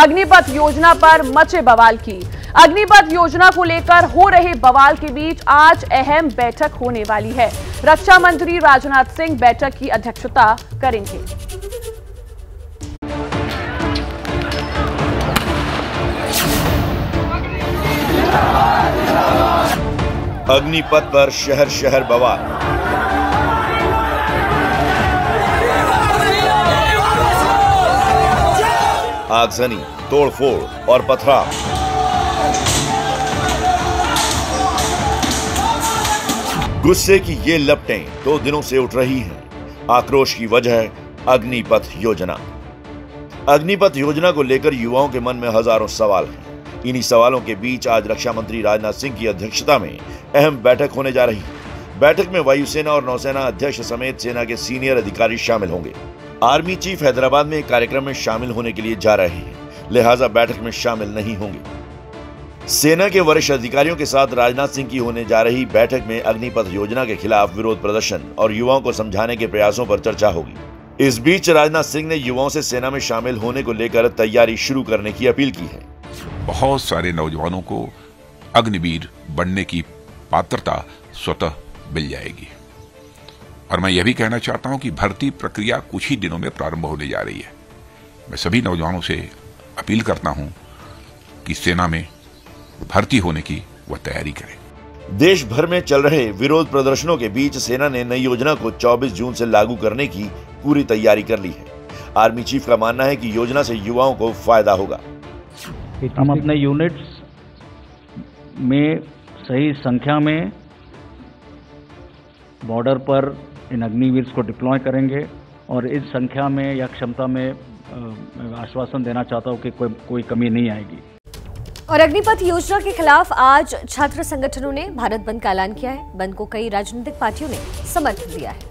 अग्निपथ योजना पर मचे बवाल की। अग्निपथ योजना को लेकर हो रहे बवाल के बीच आज अहम बैठक होने वाली है। रक्षा मंत्री राजनाथ सिंह बैठक की अध्यक्षता करेंगे। अग्निपथ पर शहर शहर बवाल। आगजनी, तोड़फोड़ और पथराव। गुस्से की ये लपटें 2 दिनों से उठ रही हैं। आक्रोश की वजह अग्निपथ योजना। अग्निपथ योजना को लेकर युवाओं के मन में हजारों सवाल हैं। इन्हीं सवालों के बीच आज रक्षा मंत्री राजनाथ सिंह की अध्यक्षता में अहम बैठक होने जा रही है। बैठक में वायुसेना और नौसेना अध्यक्ष समेत सेना के सीनियर अधिकारी शामिल होंगे। आर्मी चीफ हैदराबाद में एक कार्यक्रम में शामिल होने के लिए जा रहे हैं, लिहाजा बैठक में शामिल नहीं होंगे। सेना के वरिष्ठ अधिकारियों के साथ राजनाथ सिंह की होने जा रही बैठक में अग्निपथ योजना के खिलाफ विरोध प्रदर्शन और युवाओं को समझाने के प्रयासों पर चर्चा होगी। इस बीच राजनाथ सिंह ने युवाओं से सेना में शामिल होने को लेकर तैयारी शुरू करने की अपील की है। बहुत सारे नौजवानों को अग्निवीर बनने की पात्रता स्वतः मिल जाएगी। और मैं यह भी कहना चाहता हूं कि भर्ती प्रक्रिया कुछ ही दिनों में प्रारंभ होने जा रही है। मैं सभी नौजवानों से अपील करता हूं कि सेना में भर्ती होने की वह तैयारी करें। देश भर में चल रहे विरोध प्रदर्शनों के बीच सेना ने नई योजना को 24 जून से लागू करने की पूरी तैयारी कर ली है। आर्मी चीफ का मानना है कि योजना से युवाओं को फायदा होगा। हम अपने यूनिट्स में सही संख्या में बॉर्डर पर इन अग्निवीर्स को डिप्लॉय करेंगे और इस संख्या में या क्षमता में आश्वासन देना चाहता हूं कि कोई कमी नहीं आएगी। और अग्निपथ योजना के खिलाफ आज छात्र संगठनों ने भारत बंद का ऐलान किया है। बंद को कई राजनीतिक पार्टियों ने समर्थन दिया है।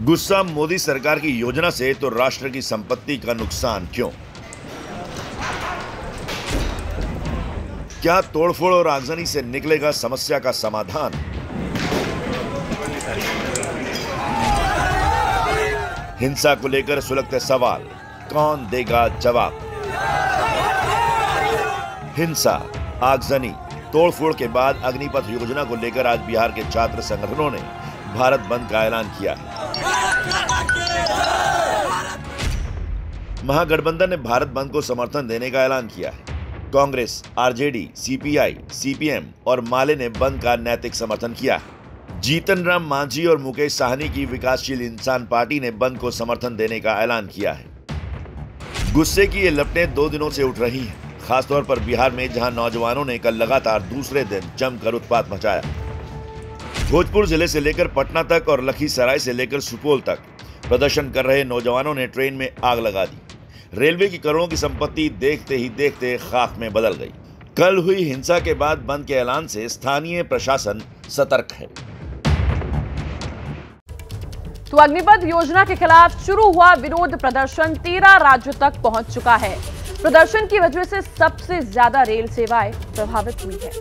गुस्सा मोदी सरकार की योजना से तो राष्ट्र की संपत्ति का नुकसान क्यों? क्या तोड़फोड़ और आगजनी से निकलेगा समस्या का समाधान? हिंसा को लेकर सुलगते सवाल, कौन देगा जवाब? हिंसा, आगजनी, तोड़फोड़ के बाद अग्निपथ योजना को लेकर आज बिहार के छात्र संगठनों ने भारत बंद का ऐलान किया है। महागठबंधन ने भारत बंद को समर्थन देने का ऐलान किया है। कांग्रेस, आरजेडी, सीपीआई, सीपीएम और माले ने बंद का नैतिक समर्थन किया है। जीतन राम मांझी और मुकेश साहनी की विकासशील इंसान पार्टी ने बंद को समर्थन देने का ऐलान किया है। गुस्से की ये लपटें 2 दिनों से उठ रही हैं, खासतौर पर बिहार में, जहां नौजवानों ने कल लगातार दूसरे दिन जमकर उत्पात मचाया। भोजपुर जिले से लेकर पटना तक और लखीसराय से लेकर सुपौल तक प्रदर्शन कर रहे नौजवानों ने ट्रेन में आग लगा दी। रेलवे की करोड़ों की संपत्ति देखते ही देखते खाक में बदल गई। कल हुई हिंसा के बाद बंद के ऐलान से स्थानीय प्रशासन सतर्क है। तो अग्निपथ योजना के खिलाफ शुरू हुआ विरोध प्रदर्शन 13 राज्यों तक पहुंच चुका है। प्रदर्शन की वजह से सबसे ज्यादा रेल सेवाएं प्रभावित हुई है।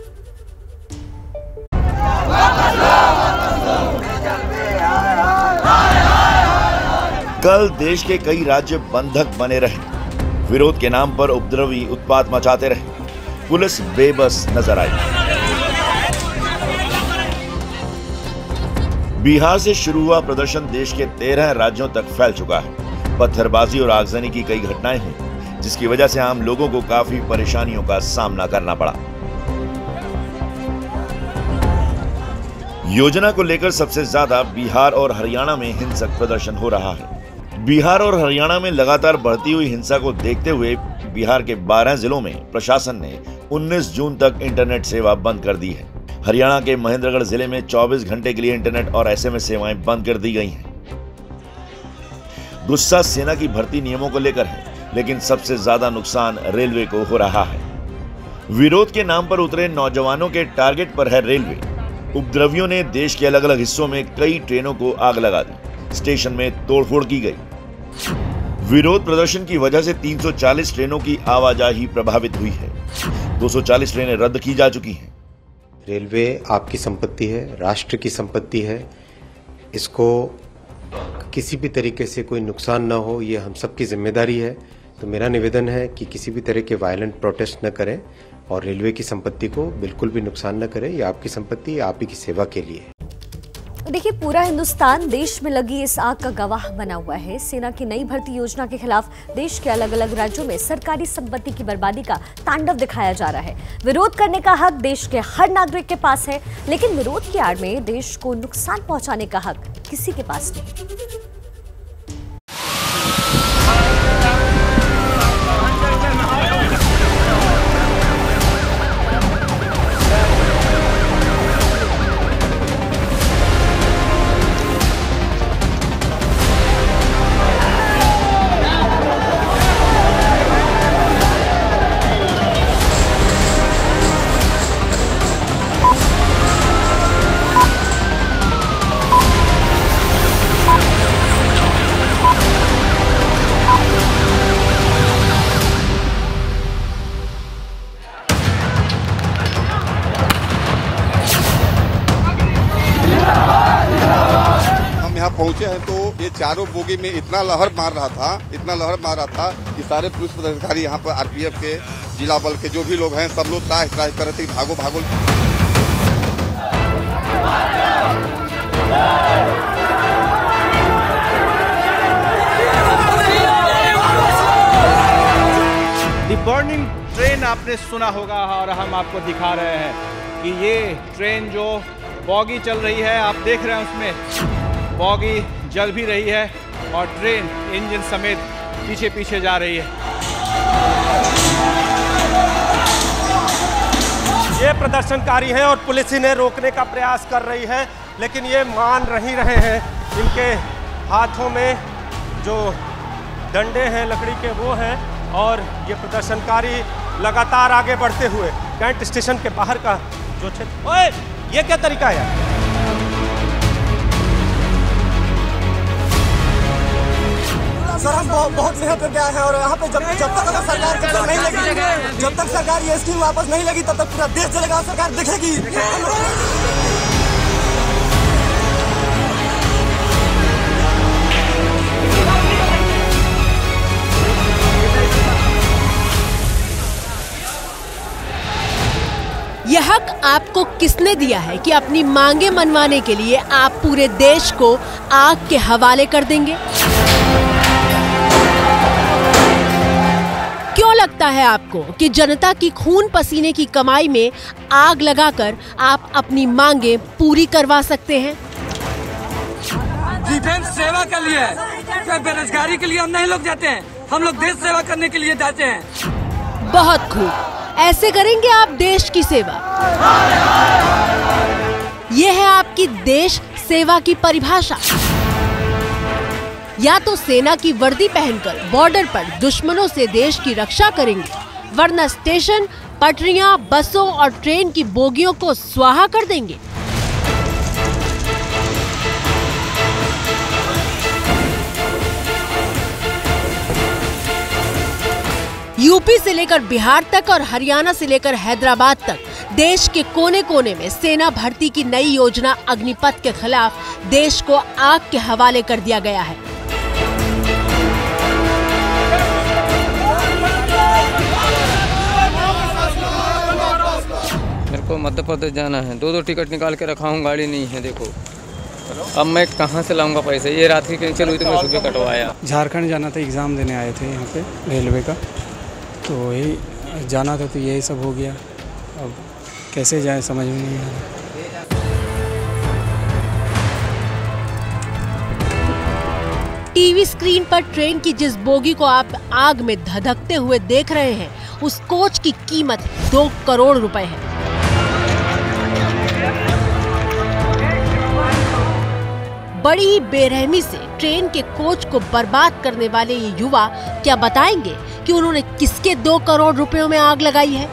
कल देश के कई राज्य बंधक बने रहे। विरोध के नाम पर उपद्रवी उत्पात मचाते रहे। पुलिस बेबस नजर आई। बिहार से शुरू हुआ प्रदर्शन देश के 13 राज्यों तक फैल चुका है। पत्थरबाजी और आगजनी की कई घटनाएं हैं, जिसकी वजह से आम लोगों को काफी परेशानियों का सामना करना पड़ा। योजना को लेकर सबसे ज्यादा बिहार और हरियाणा में हिंसक प्रदर्शन हो रहा है। बिहार और हरियाणा में लगातार बढ़ती हुई हिंसा को देखते हुए बिहार के 12 जिलों में प्रशासन ने 19 जून तक इंटरनेट सेवा बंद कर दी है। हरियाणा के महेंद्रगढ़ जिले में 24 घंटे के लिए इंटरनेट और एसएमएस सेवाएं बंद कर दी गई हैं। गुस्सा सेना की भर्ती नियमों को लेकर है, लेकिन सबसे ज्यादा नुकसान रेलवे को हो रहा है। विरोध के नाम पर उतरे नौजवानों के टारगेट पर है रेलवे। उपद्रवियों ने देश के अलग अलग हिस्सों में कई ट्रेनों को आग लगा दी। स्टेशन में तोड़फोड़ की गई। विरोध प्रदर्शन की वजह से 340 ट्रेनों की आवाजाही प्रभावित हुई है। 240 ट्रेनें रद्द की जा चुकी हैं। रेलवे आपकी संपत्ति है, राष्ट्र की संपत्ति है। इसको किसी भी तरीके से कोई नुकसान ना हो, ये हम सबकी जिम्मेदारी है। तो मेरा निवेदन है कि किसी भी तरह के वायलेंट प्रोटेस्ट न करें और रेलवे की संपत्ति को बिल्कुल भी नुकसान न करें। ये आपकी संपत्ति, आप ही की सेवा के लिए। देखिए, पूरा हिंदुस्तान देश में लगी इस आग का गवाह बना हुआ है। सेना की नई भर्ती योजना के खिलाफ देश के अलग अलग राज्यों में सरकारी संपत्ति की बर्बादी का तांडव दिखाया जा रहा है। विरोध करने का हक देश के हर नागरिक के पास है, लेकिन विरोध की आड़ में देश को नुकसान पहुंचाने का हक किसी के पास नहीं। पहुंचे हैं तो ये चारों बोगी में इतना लहर मार रहा था कि सारे पुलिस पदाधिकारी यहाँ पर आरपीएफ के, जिला बल के जो भी लोग हैं, सब लोग त्राह कर रहे थे, भागो भागो। दी बर्निंग ट्रेन आपने सुना होगा और हम आपको दिखा रहे हैं कि ये ट्रेन जो बॉगी चल रही है, आप देख रहे हैं उसमें बॉगी जल भी रही है और ट्रेन इंजन समेत पीछे पीछे जा रही है। ये प्रदर्शनकारी हैं और पुलिस इन्हें रोकने का प्रयास कर रही है, लेकिन ये मान नहीं रहे हैं। इनके हाथों में जो डंडे हैं लकड़ी के वो हैं और ये प्रदर्शनकारी लगातार आगे बढ़ते हुए कैंट स्टेशन के बाहर का जो क्षेत्र। ओए, ये क्या तरीका है? सर, हम बहुत मेहनत करके आए हैं और यहाँ पे जब तक सरकार नहीं लगी, जब तक सरकार ये स्कीम वापस नहीं लगी, तब तक पूरा देश चलेगा, सरकार देखेगी। यह हक आपको किसने दिया है कि अपनी मांगे मनवाने के लिए आप पूरे देश को आग के हवाले कर देंगे? क्यों लगता है आपको कि जनता की खून पसीने की कमाई में आग लगाकर आप अपनी मांगे पूरी करवा सकते हैं? डिफेंस सेवा के लिए, बेरोजगारी के लिए हम नहीं लोग जाते हैं, हम लोग देश सेवा करने के लिए जाते हैं। बहुत खूब, ऐसे करेंगे आप देश की सेवा। यह है आपकी देश सेवा की परिभाषा। या तो सेना की वर्दी पहनकर बॉर्डर पर दुश्मनों से देश की रक्षा करेंगे, वरना स्टेशन, पटरियां, बसों और ट्रेन की बोगियों को स्वाहा कर देंगे। यूपी से लेकर बिहार तक और हरियाणा से लेकर हैदराबाद तक देश के कोने कोने में सेना भर्ती की नई योजना अग्निपथ के खिलाफ देश को आग के हवाले कर दिया गया है। मेरे को मध्य प्रदेश जाना है, 2 टिकट निकाल के रखा हूँ, गाड़ी नहीं है। देखो अब मैं कहाँ से लाऊंगा पैसे? ये रात की कैंसिल हुई तो मैं सुबह कटवाया। झारखंड जाना था, एग्ज़ाम देने आए थे यहाँ पे रेलवे का, तो यही जाना था, तो यही सब हो गया। अब कैसे जाए समझ में नहीं आ रहा। टीवी स्क्रीन पर ट्रेन की जिस बोगी को आप आग में धधकते हुए देख रहे हैं, उस कोच की कीमत 2 करोड़ रुपए है। बड़ी ही बेरहमी से ट्रेन के कोच को बर्बाद करने वाले ये युवा क्या बताएंगे कि उन्होंने किसके 2 करोड़ रुपयों में आग लगाई है?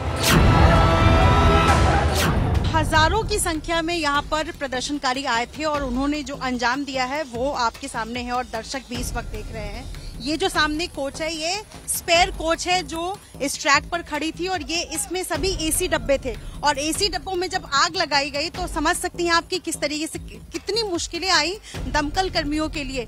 हजारों की संख्या में यहाँ पर प्रदर्शनकारी आए थे और उन्होंने जो अंजाम दिया है वो आपके सामने है और दर्शक भी इस वक्त देख रहे हैं। ये जो सामने कोच है ये स्पेयर कोच है जो इस ट्रैक पर खड़ी थी और ये इसमें सभी एसी डब्बे थे और एसी डब्बों में जब आग लगाई गई तो समझ सकती हैं आप कि किस तरीके से कितनी मुश्किलें आई दमकल कर्मियों के लिए।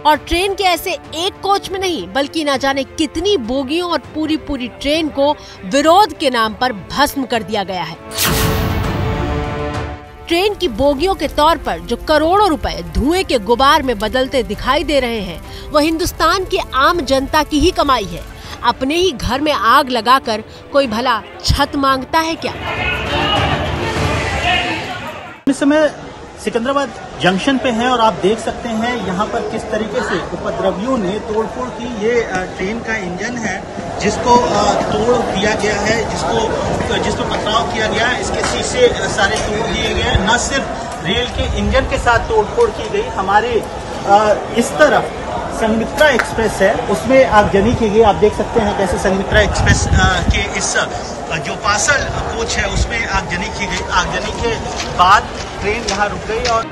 और ट्रेन के ऐसे एक कोच में नहीं बल्कि न जाने कितनी बोगियों और पूरी ट्रेन को विरोध के नाम पर भस्म कर दिया गया है। ट्रेन की बोगियों के तौर पर जो करोड़ों रुपए धुएं के गुबार में बदलते दिखाई दे रहे हैं वो हिंदुस्तान की आम जनता की ही कमाई है। अपने ही घर में आग लगाकर कोई भला छत मांगता है क्या? इस समय सिकंदराबाद जंक्शन पे है और आप देख सकते हैं यहाँ पर किस तरीके से उपद्रवियों ने तोड़फोड़ की। ये ट्रेन का इंजन है जिसको तोड़ दिया गया है, जिसको पथराव किया गया है। इसके शीशे सारे तोड़ दिए गए। न सिर्फ रेल के इंजन के साथ तोड़फोड़ की गई, हमारे इस तरफ संघमित्रा एक्सप्रेस है उसमें आगजनी की गई। आप देख सकते हैं कैसे संघमित्रा एक्सप्रेस के इस जो पार्सल कोच है उसमें आगजनी की गई। आगजनी के बाद ट्रेन यहाँ रुक गई और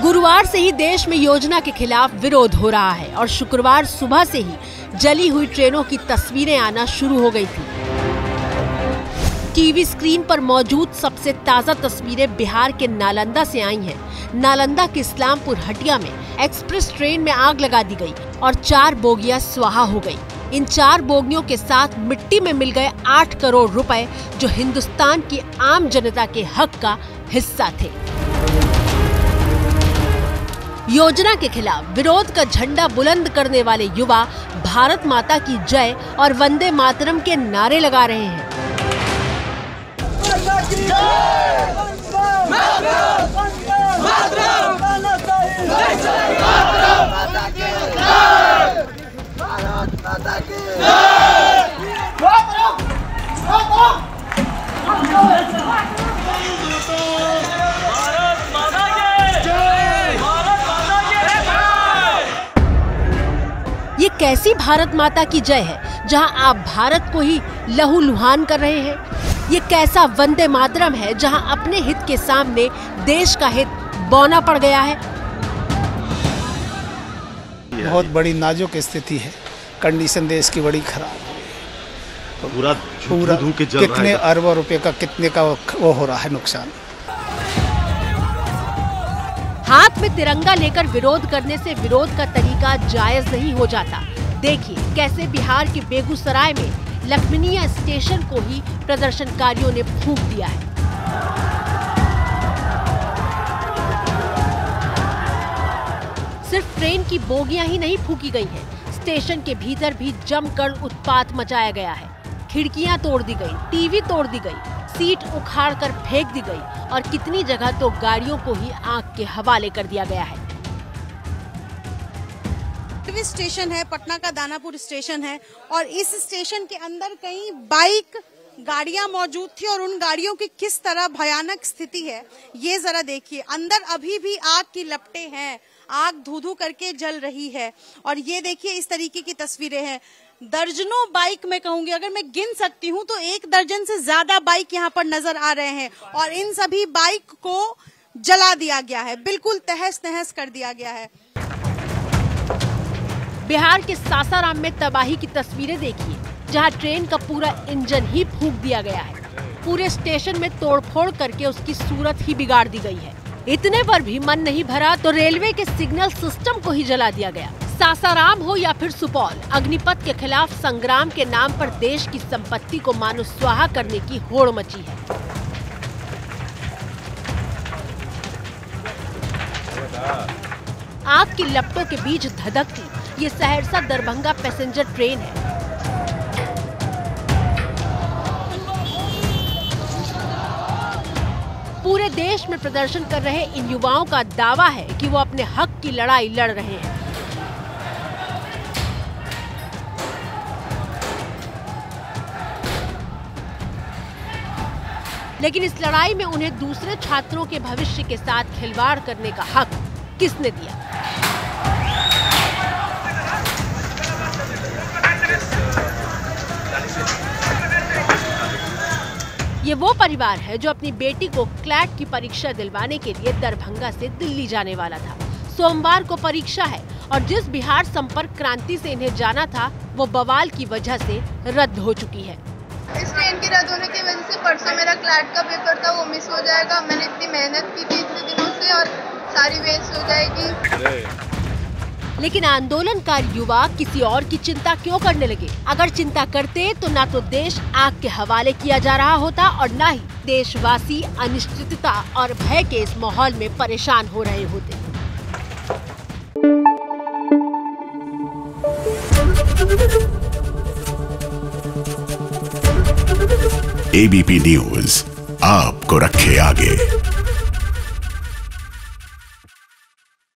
गुरुवार से ही देश में योजना के खिलाफ विरोध हो रहा है और शुक्रवार सुबह से ही जली हुई ट्रेनों की तस्वीरें आना शुरू हो गई थी। टीवी स्क्रीन पर मौजूद सबसे ताजा तस्वीरें बिहार के नालंदा से आई हैं। नालंदा के इस्लामपुर हटिया में एक्सप्रेस ट्रेन में आग लगा दी गई और 4 बोगियां स्वाहा हो गई। इन 4 बोगियों के साथ मिट्टी में मिल गए 8 करोड़ रुपए जो हिंदुस्तान की आम जनता के हक का हिस्सा थे। योजना के खिलाफ विरोध का झंडा बुलंद करने वाले युवा भारत माता की जय और वंदे मातरम के नारे लगा रहे हैं। ये कैसी भारत माता की जय है जहां आप भारत को ही लहूलुहान कर रहे हैं? ये कैसा वंदे मातरम है जहां अपने हित के सामने देश का हित बौना पड़ गया है? बहुत बड़ी नाजुक स्थिति है, कंडीशन देश की बड़ी खराब है। पूरा कितने अरबों रुपए का कितने का वो हो रहा है नुकसान। हाथ में तिरंगा लेकर विरोध करने से विरोध का तरीका जायज नहीं हो जाता। देखिए कैसे बिहार के बेगूसराय में लखमीनिया स्टेशन को ही प्रदर्शनकारियों ने फूंक दिया है। सिर्फ ट्रेन की बोगियां ही नहीं फूकी गई हैं, स्टेशन के भीतर भी जमकर उत्पात मचाया गया है। खिड़कियां तोड़ दी गई, टीवी तोड़ दी गई, सीट उखाड़कर फेंक दी गई और कितनी जगह तो गाड़ियों को ही आग के हवाले कर दिया गया है। स्टेशन है, पटना का दानापुर स्टेशन है और इस स्टेशन के अंदर कई बाइक गाड़ियां मौजूद थी और उन गाड़ियों की किस तरह भयानक स्थिति है ये जरा देखिए। अंदर अभी भी आग की लपटें हैं, आग धू-धू करके जल रही है और ये देखिए इस तरीके की तस्वीरें हैं। दर्जनों बाइक मैं कहूंगी, अगर मैं गिन सकती हूँ तो 1 दर्जन से ज्यादा बाइक यहाँ पर नजर आ रहे हैं और इन सभी बाइक को जला दिया गया है, बिल्कुल तहस नहस कर दिया गया है। बिहार के सासाराम में तबाही की तस्वीरें देखिए जहां ट्रेन का पूरा इंजन ही फूंक दिया गया है। पूरे स्टेशन में तोड़फोड़ करके उसकी सूरत ही बिगाड़ दी गई है। इतने पर भी मन नहीं भरा तो रेलवे के सिग्नल सिस्टम को ही जला दिया गया। सासाराम हो या फिर सुपौल, अग्निपथ के खिलाफ संग्राम के नाम पर देश की संपत्ति को मानो स्वाहा करने की होड़ मची है। आग की लपटों के बीच धधकती ये सहरसा दरभंगा पैसेंजर ट्रेन है। पूरे देश में प्रदर्शन कर रहे इन युवाओं का दावा है कि वो अपने हक की लड़ाई लड़ रहे हैं। लेकिन इस लड़ाई में उन्हें दूसरे छात्रों के भविष्य के साथ खिलवाड़ करने का हक किसने दिया? ये वो परिवार है जो अपनी बेटी को क्लैट की परीक्षा दिलवाने के लिए दरभंगा से दिल्ली जाने वाला था। सोमवार को परीक्षा है और जिस बिहार संपर्क क्रांति से इन्हें जाना था वो बवाल की वजह से रद्द हो चुकी है। इस ट्रेन के रद्द होने की वजह से परसों मेरा क्लैट का पेपर था, वो मिस हो जाएगा। मैंने इतनी मेहनत की थी इतने दिनों से और सारी वेस्ट हो जाएगी। लेकिन आंदोलनकारी युवा किसी और की चिंता क्यों करने लगे? अगर चिंता करते तो ना तो देश आग के हवाले किया जा रहा होता और ना ही देशवासी अनिश्चितता और भय के इस माहौल में परेशान हो रहे होते। ABP न्यूज़ आपको रखे आगे।